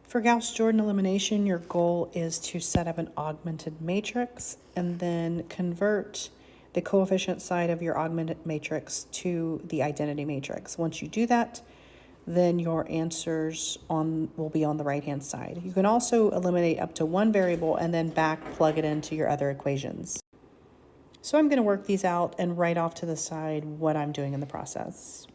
For Gauss-Jordan elimination, your goal is to set up an augmented matrix and then convert the coefficient side of your augmented matrix to the identity matrix. Once you do that, then your answers will be on the right-hand side. You can also eliminate up to one variable and then back plug it into your other equations. So I'm going to work these out and write off to the side what I'm doing in the process.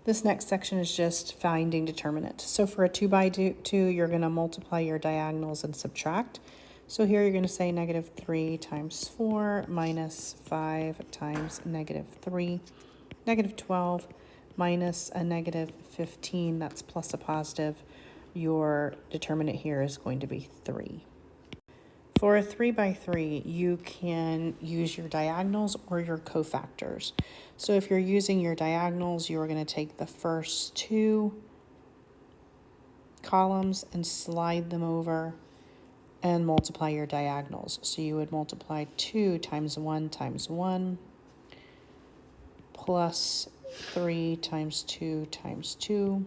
This next section is just finding determinant. So for a 2 by 2, you're going to multiply your diagonals and subtract. So here you're going to say negative 3 times 4 minus 5 times negative 3, negative 12 minus a negative 15, that's plus a positive. Your determinant here is going to be 3. For a 3 by 3, you can use your diagonals or your cofactors. So if you're using your diagonals, you're going to take the first 2 columns and slide them over and multiply your diagonals. So you would multiply 2 times 1 times 1 plus 3 times 2 times 2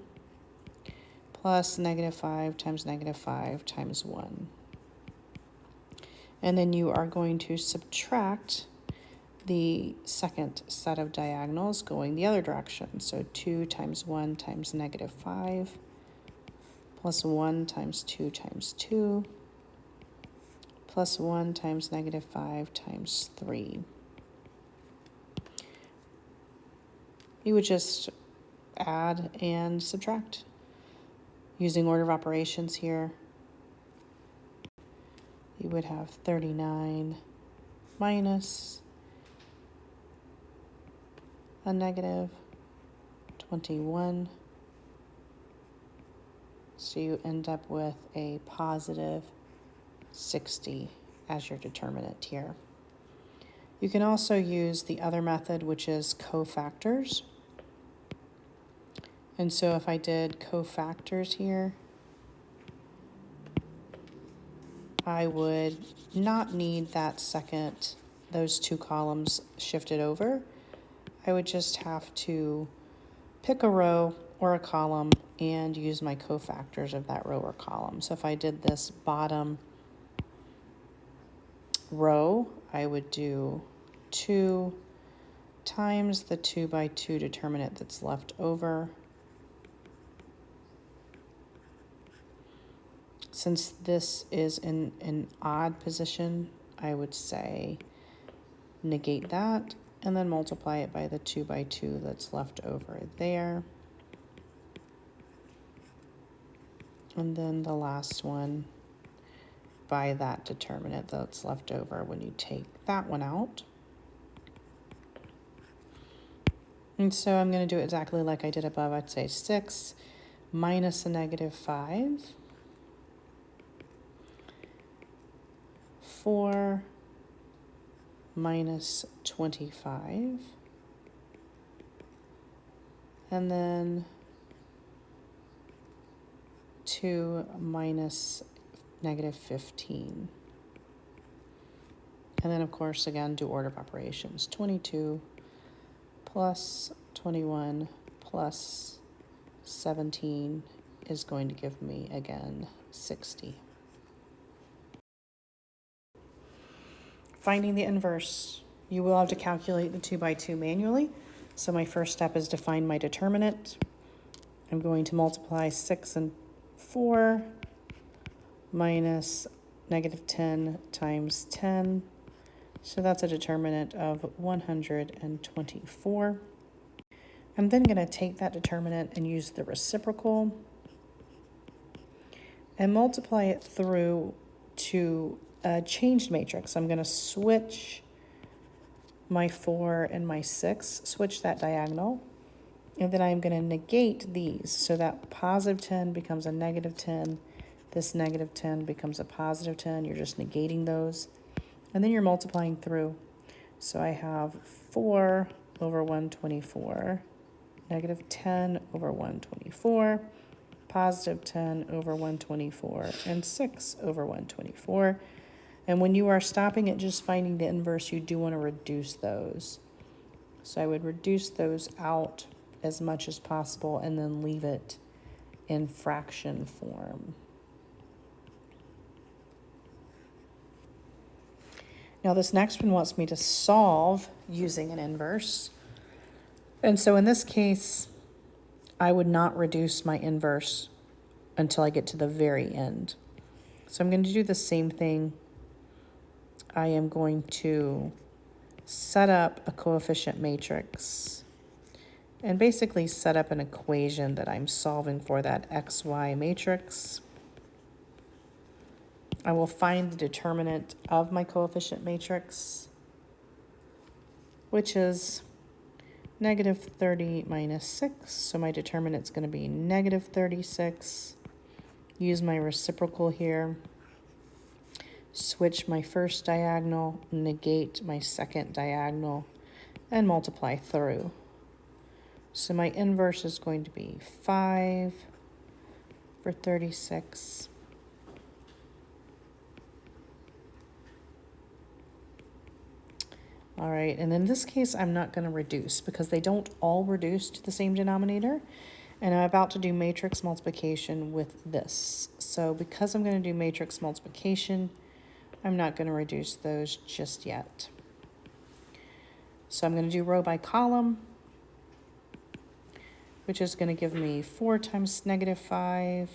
plus negative 5 times negative 5 times 1. And then you are going to subtract the second set of diagonals going the other direction. So 2 times 1 times negative 5 plus 1 times 2 times 2 plus 1 times negative 5 times 3. You would just add and subtract using order of operations here. You would have 39 minus a negative 21. So you end up with a positive 60 as your determinant here. You can also use the other method, which is cofactors. And so if I did cofactors here, I would not need those 2 columns shifted over. I would just have to pick a row or a column and use my cofactors of that row or column. So if I did this bottom row, I would do 2 times the 2 by 2 determinant that's left over. Since this is in an odd position, I would say negate that and then multiply it by the 2 by 2 that's left over there. And then the last one by that determinant that's left over when you take that one out. And so I'm going to do it exactly like I did above. I'd say 6 minus a negative 5. 4 minus 25, and then 2 minus negative 15. And then, of course, again, do order of operations. 22 plus 21 plus 17 is going to give me, again, 60. Finding the inverse, you will have to calculate the 2 by 2 manually. So my first step is to find my determinant. I'm going to multiply 6 and 4 minus negative 10 times 10. So that's a determinant of 124. I'm then going to take that determinant and use the reciprocal and multiply it through to a changed matrix. I'm going to switch my 4 and my 6, switch that diagonal, and then I'm going to negate these so that positive 10 becomes a negative 10. This negative 10 becomes a positive 10. You're just negating those. And then you're multiplying through. So I have 4 over 124, negative 10 over 124, positive 10 over 124, and 6 over 124. And when you are stopping at just finding the inverse, you do want to reduce those. So I would reduce those out as much as possible and then leave it in fraction form. Now this next one wants me to solve using an inverse. And so in this case, I would not reduce my inverse until I get to the very end. So I'm going to do the same thing. I am going to set up a coefficient matrix and basically set up an equation that I'm solving for that XY matrix. I will find the determinant of my coefficient matrix, which is negative 30 minus 6. So my determinant's going to be negative 36. Use my reciprocal here. Switch my first diagonal, negate my second diagonal, and multiply through. So my inverse is going to be 5 for 36. All right, and in this case, I'm not going to reduce because they don't all reduce to the same denominator. And I'm about to do matrix multiplication with this. So because I'm going to do matrix multiplication, I'm not going to reduce those just yet. So I'm going to do row by column, which is going to give me 4 times negative 5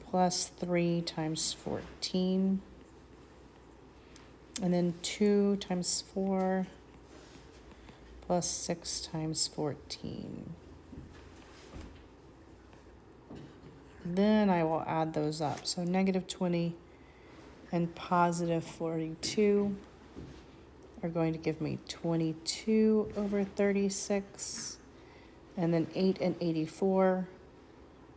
plus 3 times 14. And then 2 times 4 plus 6 times 14. Then I will add those up. So negative 20 and positive 42 are going to give me 22 over 36. And then 8 and 84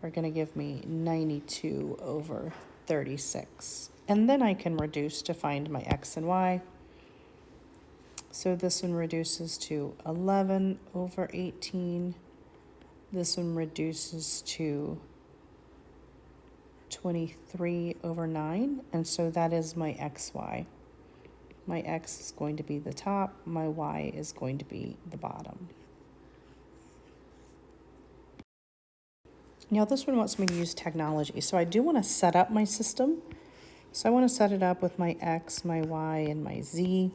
are going to give me 92 over 36. And then I can reduce to find my x and y. So this one reduces to 11 over 18. This one reduces to 23 over 9. And so that is my xy. My x is going to be the top. My y is going to be the bottom. Now this one wants me to use technology. So I do want to set up my system. So I want to set it up with my x, my y, and my z.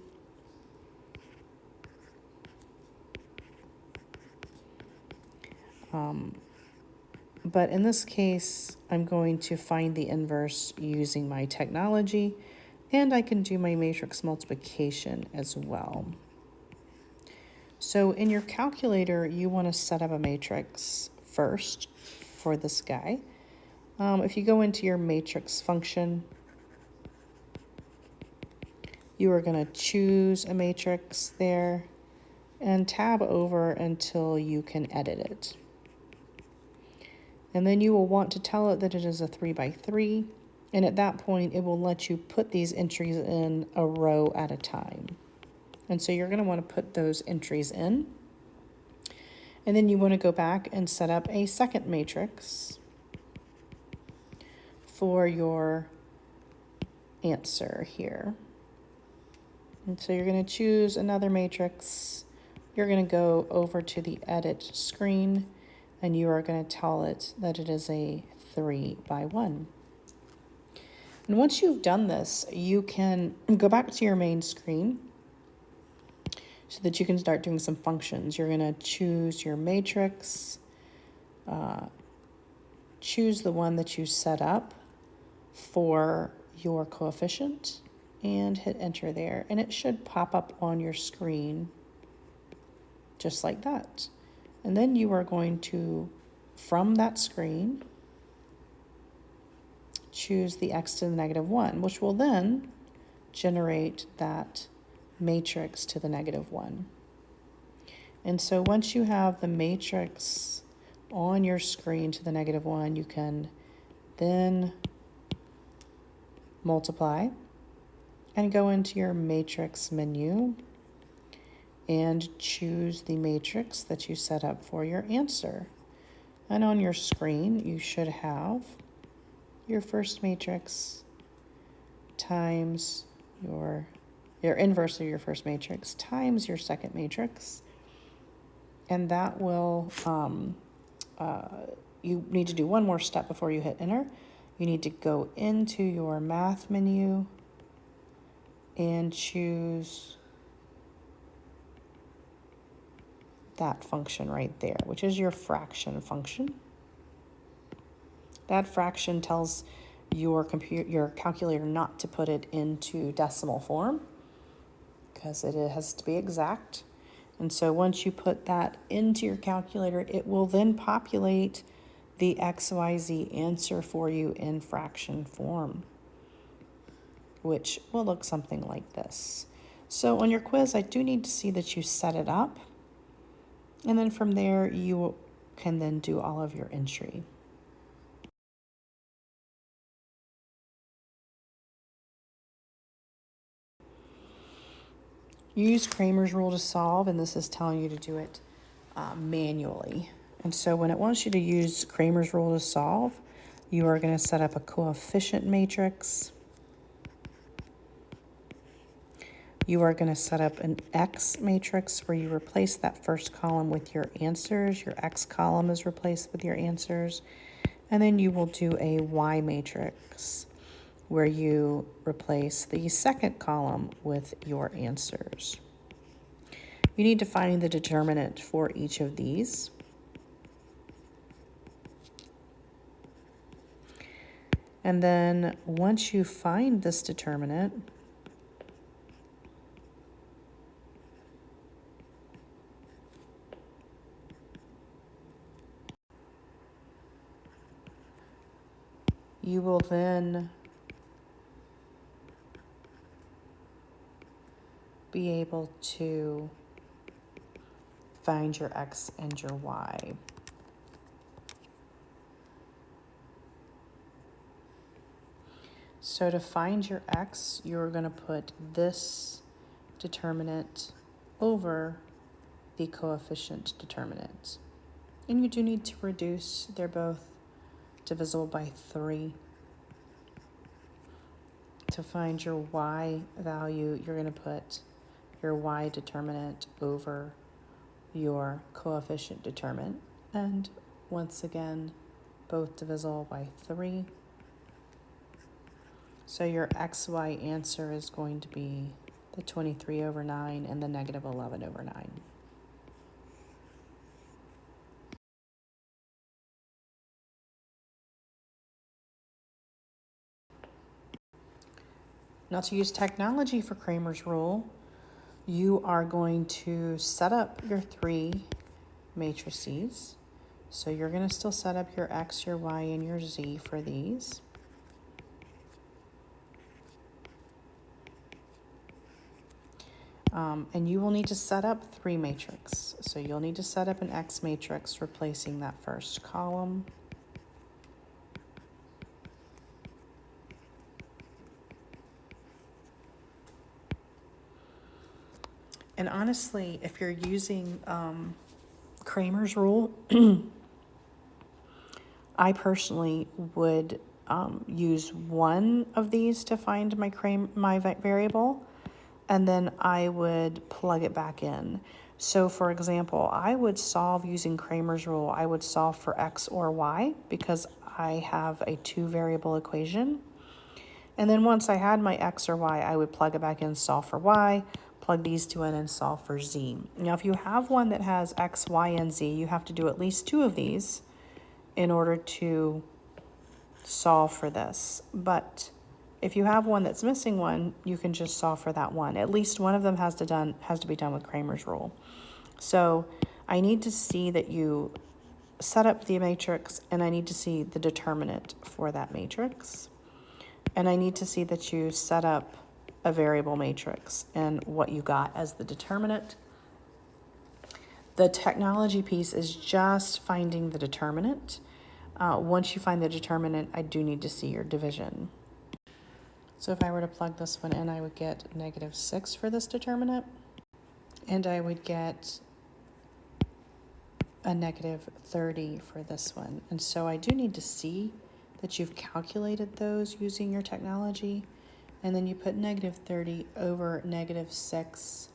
But in this case, I'm going to find the inverse using my technology, and I can do my matrix multiplication as well. So in your calculator, you want to set up a matrix first for this guy. If you go into your matrix function, you are going to choose a matrix there and tab over until you can edit it. And then you will want to tell it that it is a 3 by 3. And at that point, it will let you put these entries in a row at a time. And so you're going to want to put those entries in. And then you want to go back and set up a second matrix for your answer here. And so you're going to choose another matrix. You're going to go over to the edit screen, and you are going to tell it that it is a 3 by 1. And once you've done this, you can go back to your main screen so that you can start doing some functions. You're going to choose your matrix, choose the one that you set up for your coefficient, and hit enter there. And it should pop up on your screen just like that. And then you are going to, from that screen, choose the x to the negative 1, which will then generate that matrix to the negative 1. And so once you have the matrix on your screen to the negative 1, you can then multiply and go into your matrix menu and choose the matrix that you set up for your answer. And on your screen, you should have your first matrix times your inverse of your first matrix times your second matrix. And that will, you need to do one more step before you hit enter. You need to go into your math menu and choose that function right there, which is your fraction function. That fraction tells your calculator not to put it into decimal form because it has to be exact. And so once you put that into your calculator, it will then populate the XYZ answer for you in fraction form, which will look something like this. So on your quiz, I do need to see that you set it up. And then from there, you can then do all of your entry. You use Kramer's rule to solve, and this is telling you to do it manually. And so when it wants you to use Kramer's rule to solve, you are going to set up a coefficient matrix. You are going to set up an X matrix where you replace that first column with your answers. Your X column is replaced with your answers. And then you will do a Y matrix where you replace the second column with your answers. You need to find the determinant for each of these. And then once you find this determinant, you will then be able to find your X and your Y. So to find your X, you're going to put this determinant over the coefficient determinant. And you do need to reduce, they're both divisible by 3. To find your Y value, you're going to put your Y determinant over your coefficient determinant. And once again, both divisible by 3. So your XY answer is going to be the 23 over 9 and the negative 11 over 9. Now to use technology for Kramer's rule, you are going to set up your 3 matrices. So you're going to still set up your X, your Y, and your Z for these. And you will need to set up 3 matrix. So you'll need to set up an X matrix replacing that first column. And honestly, if you're using Kramer's rule, I personally would use one of these to find my variable, and then I would plug it back in. So for example, I would solve using Kramer's rule. I would solve for X or Y because I have a 2-variable equation. And then once I had my X or Y, I would plug it back in, solve for Y, plug these 2 in, and solve for Z. Now, if you have one that has X, Y, and Z, you have to do at least 2 of these in order to solve for this. But if you have one that's missing one, you can just solve for that one. At least one of them has to be done with Kramer's rule. So I need to see that you set up the matrix, and I need to see the determinant for that matrix. And I need to see that you set up a variable matrix and what you got as the determinant. The technology piece is just finding the determinant. Once you find the determinant, I do need to see your division. So if I were to plug this one in, I would get -6 for this determinant, and I would get a -30 for this one. And so I do need to see that you've calculated those using your technology, and then you put -30 over -6,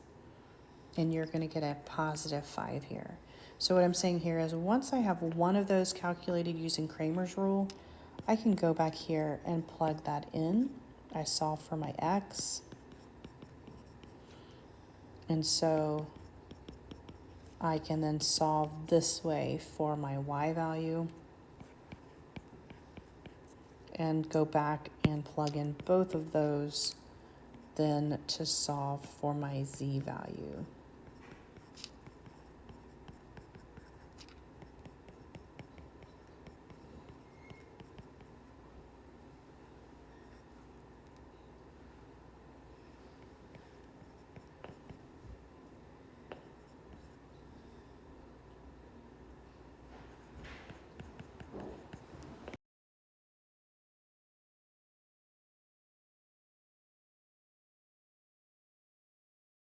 and you're going to get a +5 here. So what I'm saying here is once I have one of those calculated using Kramer's rule, I can go back here and plug that in. I solve for my X. And so I can then solve this way for my Y value and go back and plug in both of those then to solve for my Z value.